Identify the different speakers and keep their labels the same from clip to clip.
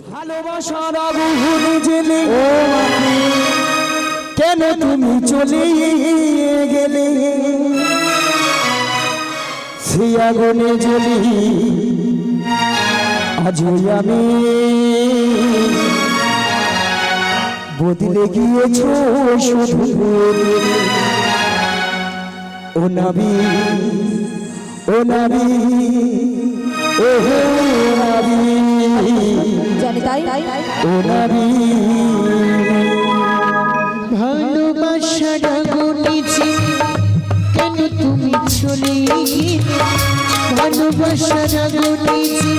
Speaker 1: ভালোবাসার আগুন জেলে কেন তুমি চলে গেলে, সেই আগুনে জ্বলি আজও আমি বদলে গিয়েছো শুধু। ও নবী ও নবী ও নবী
Speaker 2: জানি তাই
Speaker 1: ও নবী।
Speaker 3: ভালোবাসার আগুনেছি কেন তুমি চলে গেলে, ভালোবাসার আগুনেছি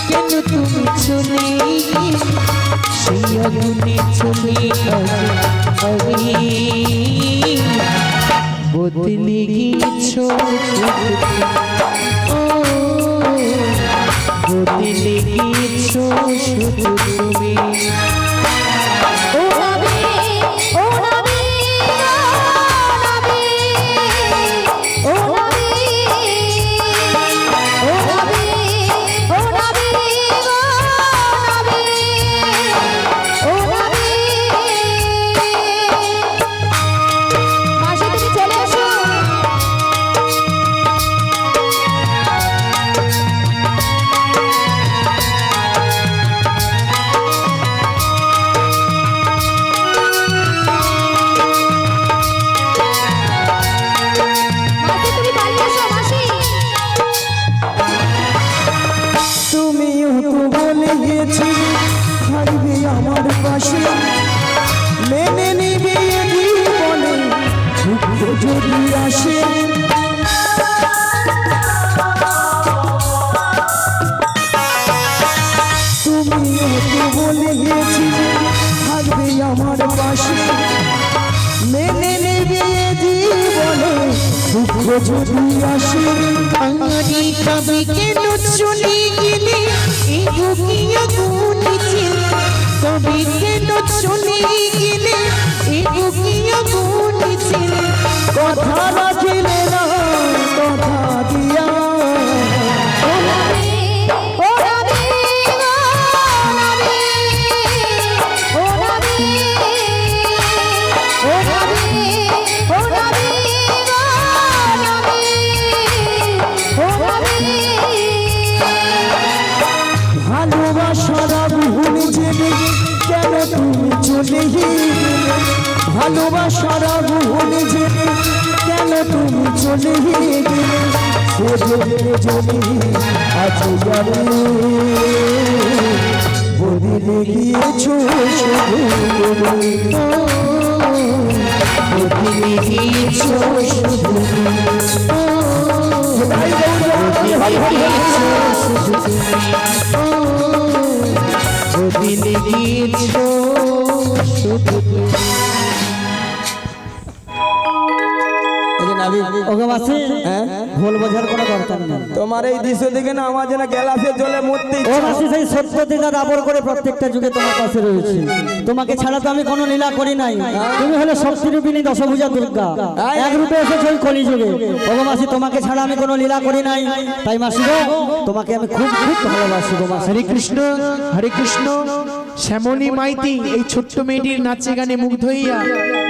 Speaker 3: কেন তুমি চলে গেলে, সেই আগুনে চলে আমি বদলে গিয়েছো ও বদলে গিয়েছো শুধু তুমি।
Speaker 2: ও নবী ও নবী ও নবী ও নবী ও নবী ও নবী মাসি তুমি চলে এসো।
Speaker 1: তুমিও তো বলে গেছিলে থাকবে আমার পাশে, মেনে নিবে জীবনে দুঃখ যদি আসে। তুমিও তো বলে গেছিলে থাকবে আমার পাশে, মেনে নিবে জীবনে দুঃখ যদি আসে।
Speaker 3: আরে তবে কেন চলে গেলে এই বুকিয়া গুনেছে, তবে কেন চলে গেলে এই বুকিয়া গুনেছে,
Speaker 1: কথা রাখিলে না কথা দিয়া।
Speaker 2: ও নবী ও নবী ও নবী ও নবী ও নবী ও নবী
Speaker 1: ভালোবাসার আগুন জেলে কেন তুমি চলে গেলে, ভালোবাসার আগুন জেলে কেন তুমি চলে গেলে, সে জেলে জলে আজ আমি বদলে গিয়েছো শুধু।
Speaker 3: বদলে গিয়েছো শুধু, বদলে গিয়েছো শুধু।
Speaker 1: ভুল বোঝার কোনো দরকার নেই। তোমার এই দৃশ্য দেখে না আমার যেন গ্যালাসের জলে মরতে
Speaker 4: ও মাসি সেই সত্যতা দাবর করে প্রত্যেকটা যুগে তোমার পাশে রয়েছে। তোমাকে ছাড়া তো আমি কোনো লীলা করি নাই। তুমি হলে শক্তিরূপিণী দশভুজা দুর্গা, এক রূপে এসেছো এই কলিযুগে। ও মাসি তোমাকে ছাড়া আমি কোনো লীলা করি নাই, তাই মাসি গো তোমাকে আমি খুব খুব ভালোবাসি গো মাসি।
Speaker 3: হরে কৃষ্ণ হরে কৃষ্ণ। শ্যামলী মাইতি এই ছোট্ট মেয়েটির নাচে গানে মুগ্ধ হইয়া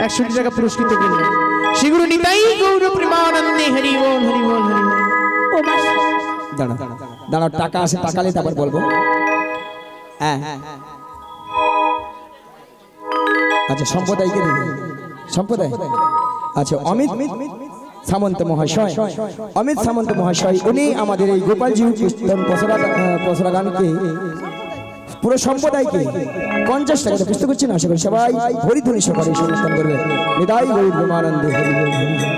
Speaker 3: 100 টাকা পুরস্কৃত করলেন। শ্রীগুরু নিতাই গৌর প্রেমানন্দে হরি বল হরি বল হরি বল।
Speaker 1: দাঁড়া দাঁড়া, টাকা আসে টাকা নিয়ে তারপর বলবো। হ্যাঁ আচ্ছা, সম্প্রদায়কে দেবে সম্প্রদায়। আচ্ছা, অমিত সামন্ত মহাশয়, অমিত সামন্ত মহাশয় উনি আমাদের এই গোপালজি কীর্তন পসরা গানকে পুরো সম্প্রদায়কে 50 টাকাতে পুষ্ট করছেন। আশা করি সবাই হরিধ্বনি সহকারে অনুষ্ঠান করবে। নিতাই গৌর প্রেমানন্দে হরি বল হরি বল।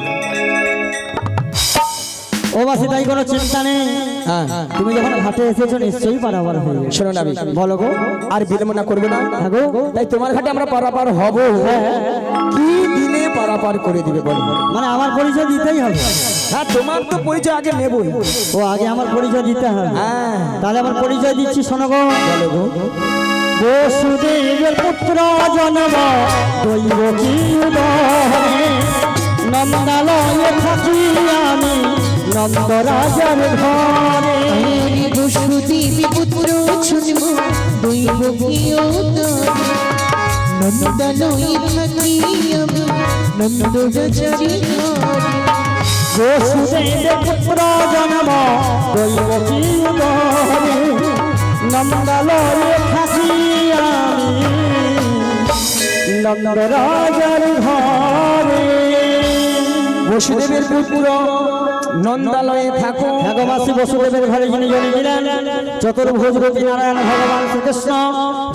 Speaker 4: ও মাসি তাই কোনো চিন্তা নেই, তুমি যখন ঘাটে এসেছো নিশ্চয়ই পারাপার হবে।
Speaker 1: শোনো না,
Speaker 4: বলো গো।
Speaker 1: আর বিলম্ব না করবে না গো, তাই তোমার ঘাটে আমরা পারাপার হব। কি দিলে পারাপার করে দিবে বলো?
Speaker 4: মানে আমার পরিচয় দিতেই হবে?
Speaker 1: হ্যাঁ, তোমার তো পরিচয় আগে নেবই।
Speaker 4: ও আগে আমার পরিচয় দিতে হবে?
Speaker 1: হ্যাঁ,
Speaker 4: তাহলে আমার পরিচয় দিচ্ছি, শোনো গো।
Speaker 1: বলো গো।
Speaker 4: বসুদেবের পুত্র জন্ম দৈব কি উদরে, নন্দালয়ে থাকি আমি নন্দ রাজার ঘরে।
Speaker 3: বসুদেব দেবী পুত্র শুনব দৈব কিয় নন্দনই থাকি আমি নন্দ রাজারি
Speaker 4: বসুদেব পুত্র জন্ম দৈব কি উদরে নন্দলয়ে থাকি আমি নন্দ রাজার ঘরে।
Speaker 1: বসুদেবের পুত্র নন্দালয়ে থাকো।
Speaker 4: ভগবাসী বসুদেবের ঘরে যিনি জন্মেছিলেন চতুর্ভুজ রূপী নারায়ণ ভগবান শ্রীকৃষ্ণ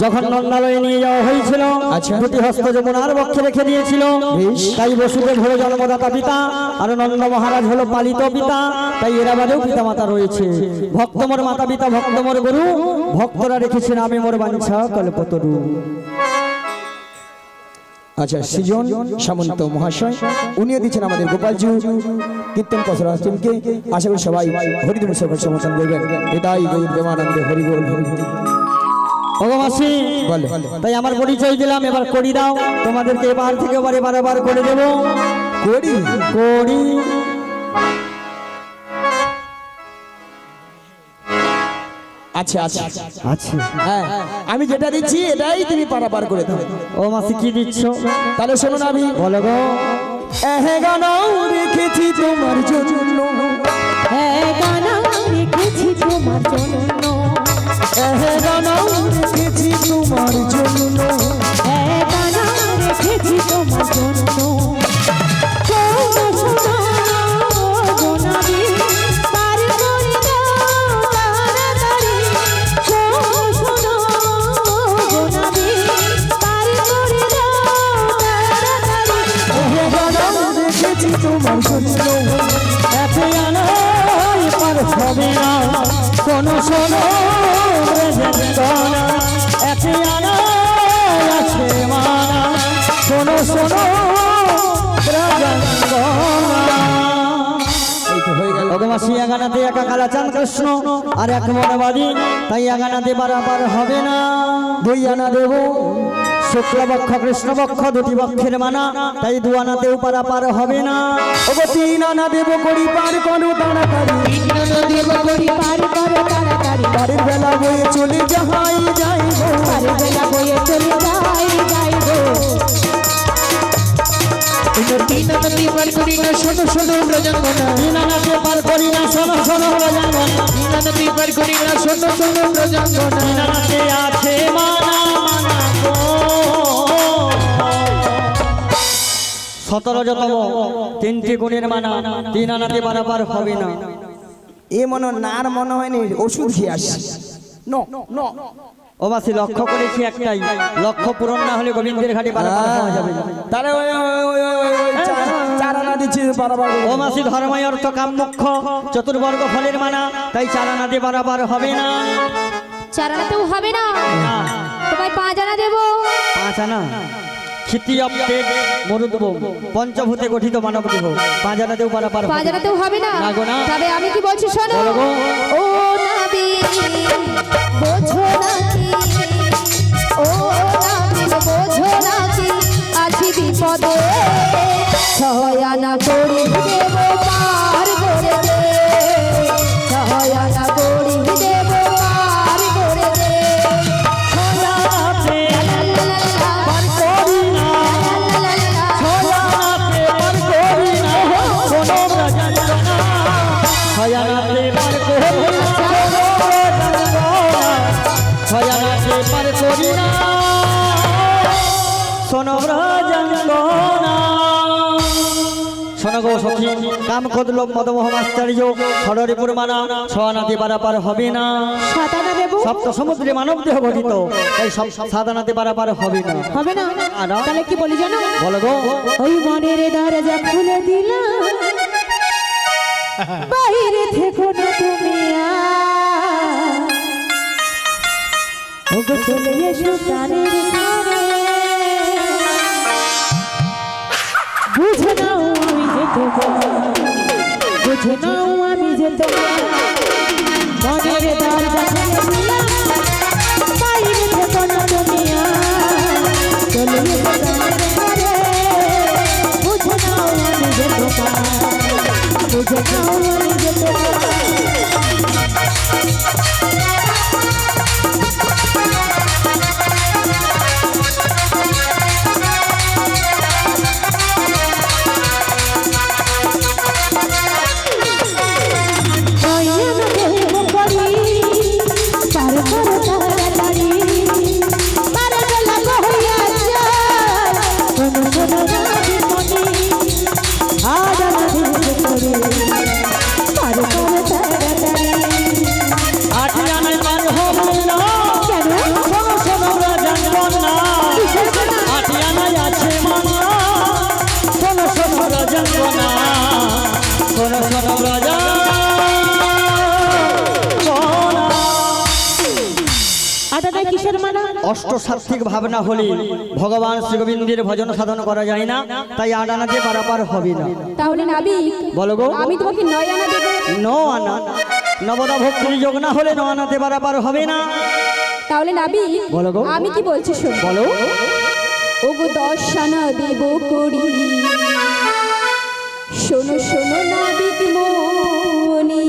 Speaker 4: যখন নন্দালয়ে নিয়ে যাওয়া হয়েছিল
Speaker 1: আচ্ছা।
Speaker 4: দুটি হস্ত যমুনার বক্ষে রেখে দিয়েছিল। তাই বসুদেব হলো জন্মদাতা পিতা আর নন্দ মহারাজ হলো পালিত পিতা। তাই এরা বাদেও পিতা মাতা রয়েছে। ভক্তমর মাতা পিতা ভক্তমর গুরু ভক্তরা রেখেছেন আমি মোর বাঞ্ছা কল্পতরু।
Speaker 1: আচ্ছা, সৃজন সামন্ত মহাশয় উনিও দিচ্ছেন আমাদের গোপালজি কীর্তন পসরা টিমকে। আশা করি সবাই হরিদম সরকার সমর্থন করবেন। এটাই গৌর প্রেমানন্দে হরিবোল হরিবোল।
Speaker 4: ভগবাসী
Speaker 1: বলে
Speaker 4: তাই আমার পরিচয় দিলাম, এবার করি দাও। তোমাদেরকে এবার থেকে বারে করে দেব
Speaker 1: করি
Speaker 4: করি।
Speaker 1: আচ্ছা আচ্ছা
Speaker 4: আচ্ছা
Speaker 1: হ্যাঁ, আমি যেটা দিচ্ছি এটাই তুমি পারাপার করে দাও।
Speaker 4: ও মাসি কি দিচ্ছ?
Speaker 1: তাহলে শোনো না, আমি
Speaker 4: বলো গো।
Speaker 1: গানাও রেখেছি তোমার জন্য,
Speaker 2: গানা রেখেছি তোমার জন্য,
Speaker 1: গানাও রেখেছি তোমার জন্য,
Speaker 2: গানা রেখেছি তোমার জন্য। শোনো শোনো গোনাবি পার করে দাও তাড়াতাড়ি। শোনো শোনো গোনাবি পার করে দাও তাড়াতাড়ি।
Speaker 1: গানাও রেখেছি তোমার জন্য,
Speaker 4: এতে আলোয় পার হবে না শোনো শোনো বেজন্তনা। এতে আলোয় আছে মানা শোনো শোনো ব্রজঙ্গনা।
Speaker 1: এই তো হয়ে গেল।
Speaker 4: ভগবাসী আগানাতে একা কালাচাঁদ কৃষ্ণ আর এক মনবাদী, তাই আগানাতে বারাবার হবে না।
Speaker 1: দুই আনা দেবো,
Speaker 4: শুক্লপক্ষ কৃষ্ণপক্ষ দুটি পক্ষের মানা, তাই দু আনাতেও পারাপার হবে না।
Speaker 1: ওগো তিন আনা দেবো, করি পার করো তাড়াতাড়ি।
Speaker 2: দেব করি পার করো তাড়াতাড়ি।
Speaker 1: বাড়ির বেলা বয়ে চলে যাহাই যাইব,
Speaker 2: পার বেলা বয়ে চলে যাই যাইবো।
Speaker 3: তিন নদী পার করি না শোনো শোনো ব্রজঙ্গনা।
Speaker 4: তিন আনাতে পার করি না শোনো শোনো ব্রজঙ্গনা।
Speaker 3: তিন নদী পার করি না শোনো শোনো ব্রজঙ্গনা।
Speaker 4: তিন আনাতে আছে মানা মানা গো। 17তম তিনটি গুণের মানা, তিন আনাতে পারাপার হবে না।
Speaker 1: এ মনে নার মনে হয়নি ওষুধ খেয়ে আসি। নো নো
Speaker 4: ও মাসি লক্ষ্য করেছি একটাই, লক্ষ্য পূরণ না হলে গোবিন্দের ঘাটে পারাপার হওয়া যাবে না।
Speaker 1: তাহলে চার আনা দিচ্ছি পারাবার।
Speaker 4: ও মাসি ধর্ময় অর্থ কাম মুখ্য চতুর্বর্গ ফলের মানা, তাই চার আনাতে পারাপার হবে না।
Speaker 2: চারানাতেও হবে না, তোমায় 5 আনা দেবো।
Speaker 4: 5 আনা ক্ষিতি অপ্তে মরুদ্ভ পঞ্চভূতে গঠিত মানব দেহ, 5 আনাতেও পারাপার হবে
Speaker 2: 5 আনাতেও হবে না।
Speaker 4: না গো না।
Speaker 2: তবে আমি কি বলছি শোনো।
Speaker 4: বলো গো।
Speaker 2: ও নবী বোঝো নাকি, ও নবী বোঝো নাকি আছি বিপদে। 6 আনা করি দেব পার করে দে, 6 আনা করি দেব পার করে দে।
Speaker 4: ছয়াতে পার করি না, ছয়াতে পার করি না কোনো ব্রজঙ্গনা। ছয়াতে পার করি না কোনো ব্রজঙ্গনা। ছয়াতে পার করি না শোনো ব্রজঙ্গনা। শোনো গো সখী, কাম কদল মদমোহ আশ্চর্য ষড়রিপুর মানা, 6 আনাতে পারাপার হবে না।
Speaker 2: 7 আনা দেবো।
Speaker 4: সপ্ত সমুদ্রে মানব দেহ গঠিত, তাই সব সাধনাতে পারাপার হবে না।
Speaker 2: হবে না,
Speaker 4: আনা।
Speaker 2: তাহলে কি বলি জানো।
Speaker 4: বলো গো।
Speaker 2: ওই মনের দরজা খুলে দিলাম, বাইরে থেকো না তুমি আর। ওগো চলে এসো প্রাণের ঘরে, বুঝে নাও আমি যে তোমার, বুঝে নাও আমি যে তোমার। মনের দরজা খুলে দিলাম, বাইরে থেকো না তুমি আর। চলে এসো প্রাণের ঘরে, বুঝে নাও আমি যে তোমার, বুঝে নাও আমি যে তোমার। কিসের মানা?
Speaker 4: অষ্টসাত্ত্বিক ভাবনা হলে ভগবান শ্রী গোবিন্দের ভজন সাধন করা যায় না, তাই 8 আনাতে পারাপার হবে না।
Speaker 2: তাহলে নাবিক
Speaker 4: বলো গো।
Speaker 2: আমি তোমাকে 9 আনা দেব।
Speaker 4: 9 আনা নবদা ভক্তির যোগ না হলে 9 আনাতে পারাপার হবে না।
Speaker 2: তাহলে নাবিক
Speaker 4: বলো গো।
Speaker 2: আমি কি বলছি শোনো।
Speaker 4: বলো।
Speaker 2: ওগো 10 আনা দেব করি, শোনো শোনো নাবিক মনি।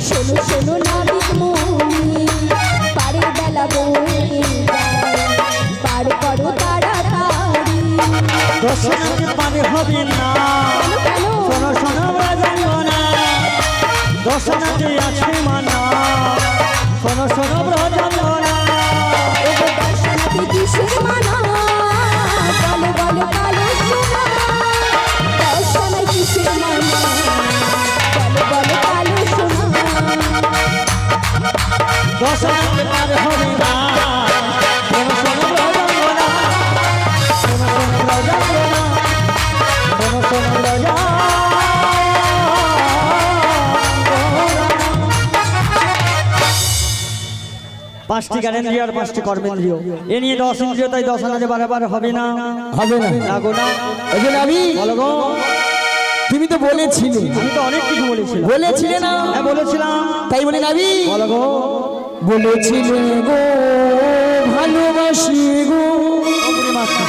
Speaker 2: শোনো শোনো নাবিক মনি, পারে বেলা বয়ে যায়, পার করো তাড়াতাড়ি।
Speaker 4: 10 আনাতে পারে হবে না।
Speaker 2: কেন?
Speaker 4: শোনো শোনো ব্রজাঙ্গনা, 10 আনাতে আছে মানা। শোনো শোনো ব্রজাঙ্গনা।
Speaker 2: ওগো 10 আনাতে কিসের মানা? বলো বলো কালো সোনা, 10 আনায় কিসের মানা? বলো বলো কালো সোনা।
Speaker 4: 10 আনাতে পারে হবে না। শোনো শোনো ব্রজাঙ্গনা, শোনো শোনো ব্রজাঙ্গনা, শোনো শোনো ব্রজাঙ্গনা। 5টি জ্ঞানেন্দ্রিয় আর 5টি কর্মেন্দ্রিয়, এ নিয়ে 10 ইন্দ্রিয়, তাই 10 আনাতে বারবার হবে না।
Speaker 1: হবে না।
Speaker 4: লাগো না।
Speaker 1: এই যে নাবি,
Speaker 4: বলো গো।
Speaker 1: তুমি তো বলেছিলে,
Speaker 4: আমি তো অনেক কিছু বলেছিলাম।
Speaker 1: বলেছিলে না?
Speaker 4: হ্যাঁ বলেছিলাম।
Speaker 1: তাই বলে নাবি,
Speaker 4: বলো গো।
Speaker 1: বলেছিলে গো ভালোবাসি গো,
Speaker 4: অপুরি মাস্টার।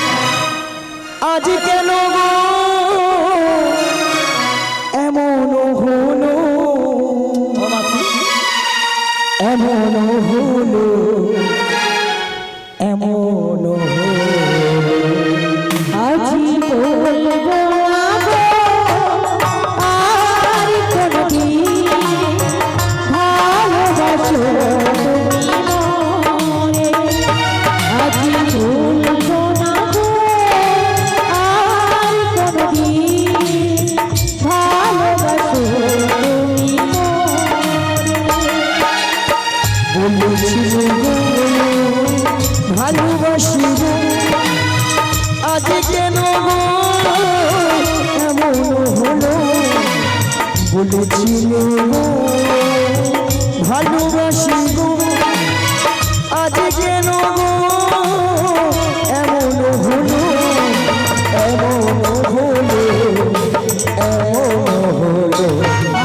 Speaker 1: আজ কেন গো এমন হলো,
Speaker 4: ও মাসি।
Speaker 1: এমন হলো, এমন হলো।
Speaker 2: আজি বলবো না গো আর কোনদিন, ভালোবাসো তুমি মরে। আজি বলবো না গো আর কোনদিন, ভালোবাসো তুমি মরে।
Speaker 1: বলেছিলে গো ভালোবাসি গো, আজ কেন গো এমন হলো। বলেছিলে গো ভালোবাসি গো, আজ কেন গো এমন হলো, এমন হলো, এমন হলো।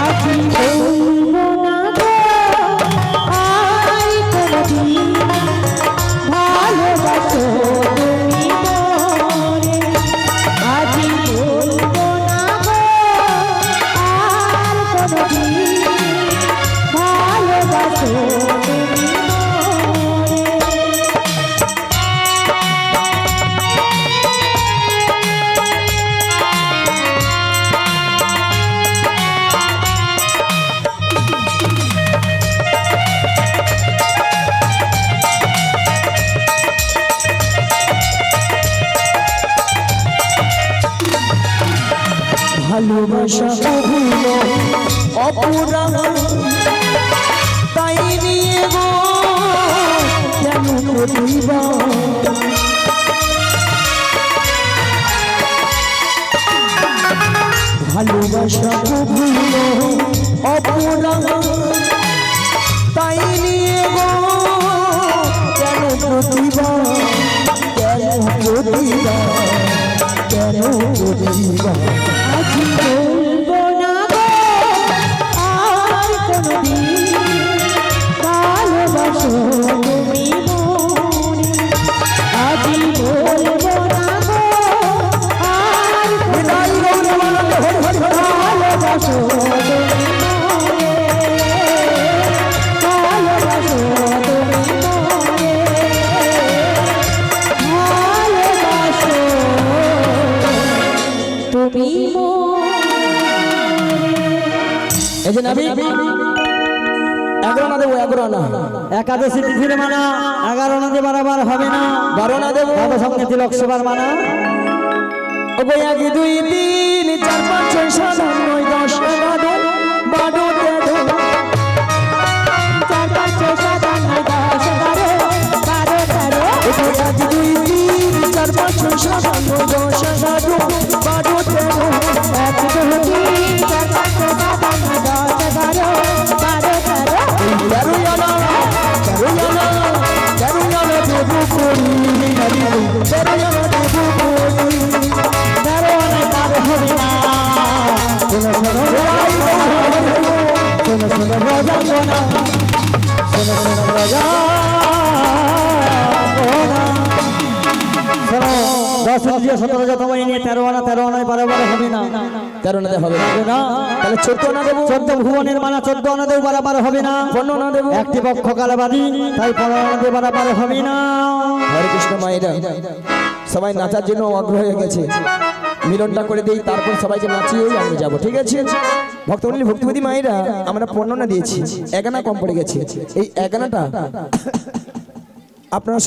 Speaker 2: আজি বলবো না গো আর কোনদিন, ভালোবাসো তুমি মরে। আজি বলবো না গো আর কোনদিন, ভালোবাসো তুমি মরে।
Speaker 1: ভালোবাসা কহিল অপরাধ, তাই নিয়ে গো কেন প্রতিবাদ। ভালোবাসা কহিল অপরাধ, তাই নিয়ে গো কেন প্রতিবাদ, কেন প্রতিবাদ, কেন প্রতিবাদ।
Speaker 2: আজি বলবো না গো আর কোনদিন, ভালোবাসো তুমি মরে। আজি বলবো না গো আর কোনদিন, ভালোবাসো তুমি মরে। ভালোবাসো তুমি মরে। ভালোবাসো তুমি
Speaker 1: এই যে নাবি, 11 আনা দেবো, 11 আনা।
Speaker 4: একাদশী তিথির মানা 11 আনাতে বারবার হবে না।
Speaker 1: 12 আনা দেবো।
Speaker 4: দাদা সঙ্গে তিলক সেবার মানা।
Speaker 1: ও গো 1 2 3 4 5 6 7 8 9 10 11 12 13
Speaker 2: 4 5 6 7 8 9 10 11 12
Speaker 4: তেরো আনায় পার হবে না। শোনো শোনো শোনো শোনো রজাঙ্গনা, শোনো শোনো রজাঙ্গনা। শোনো 10 ইন্দ্রিয় 17 যতবাই নিয়ে 13 আনা 13 আনায় পারে হবে না।
Speaker 1: 13 আনাতে হবে
Speaker 4: হবে না।
Speaker 1: তাহলে 14 আনা দেবো।
Speaker 4: 14 ভুবনের মানা 14 আনাতেও বারাবার হবে না।
Speaker 1: 15 আনা দেবো।
Speaker 4: একটি পক্ষ কালাবাদী, তাই 15 আনাতে বারাবার হবে না।
Speaker 1: হরে কৃষ্ণ মায়েরা সবাই নাচার জন্য আগ্রহ হয়ে গেছে, মিলনটা করে দেই, তারপর সবাইকে নাচিয়েই আমরা যাবো, ঠিক আছে? ভক্তমণ্ডলী ভক্তিপতি মায়েরা আমরা 15 আনা দিয়েছি, 1 আনা কম পড়ে গেছে। এই 1 আনাটা আপনারা